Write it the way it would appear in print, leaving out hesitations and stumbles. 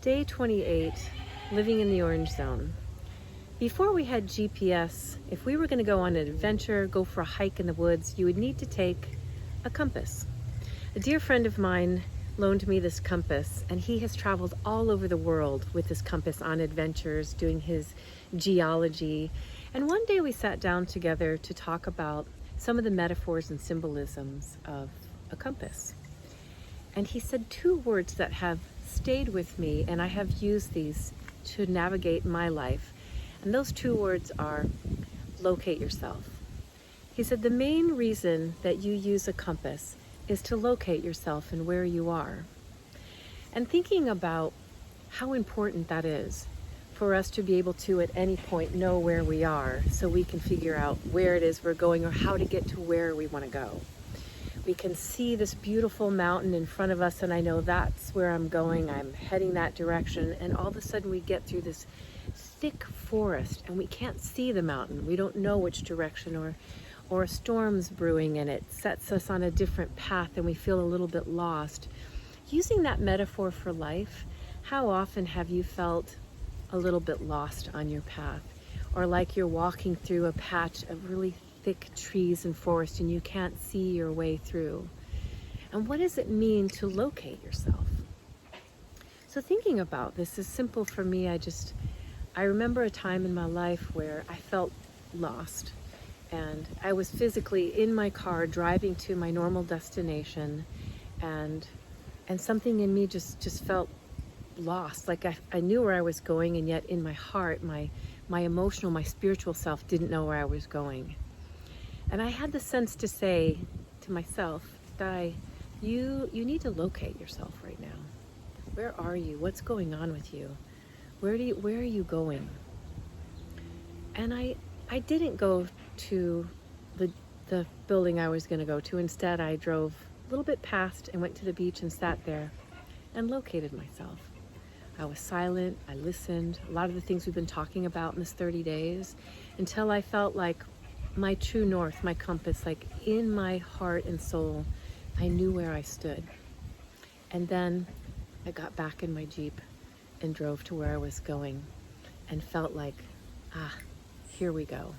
Day 28, living in the orange zone. Before we had GPS, if we were going to go on an adventure, go for a hike in the woods, you would need to take a compass. A dear friend of mine loaned me this compass, and he has traveled all over the world with this compass on adventures, doing his geology. And one day we sat down together to talk about some of the metaphors and symbolisms of a compass. And he said two words that have stayed with me, and I have used these to navigate my life. And those two words are locate yourself. He said the main reason that you use a compass is to locate yourself and where you are. And thinking about how important that is for us to be able to at any point know where we are so we can figure out where it is we're going or how to get to where we want to go. We can see this beautiful mountain in front of us, and I know that's where I'm going. I'm heading that direction, and all of a sudden we get through this thick forest and we can't see the mountain. We don't know which direction, or a storm's brewing and it sets us on a different path and we feel a little bit lost. Using that metaphor for life, how often have you felt a little bit lost on your path? Or like you're walking through a patch of really thick trees and forest and you can't see your way through. And what does it mean to locate yourself? So thinking about this is simple for me. I remember a time in my life where I felt lost, and I was physically in my car driving to my normal destination, and something in me just felt lost. Like I knew where I was going, and yet in my heart, my emotional, my spiritual self didn't know where I was going. And I had the sense to say to myself, Di, you need to locate yourself right now. Where are you? What's going on with you? Where are you going? And I didn't go to the building I was going to go to. Instead, I drove a little bit past and went to the beach and sat there and located myself. I was silent. I listened. A lot of the things we've been talking about in this 30 days, until I felt like my true north, my compass, like in my heart and soul, I knew where I stood. And then I got back in my Jeep and drove to where I was going and felt like, here we go.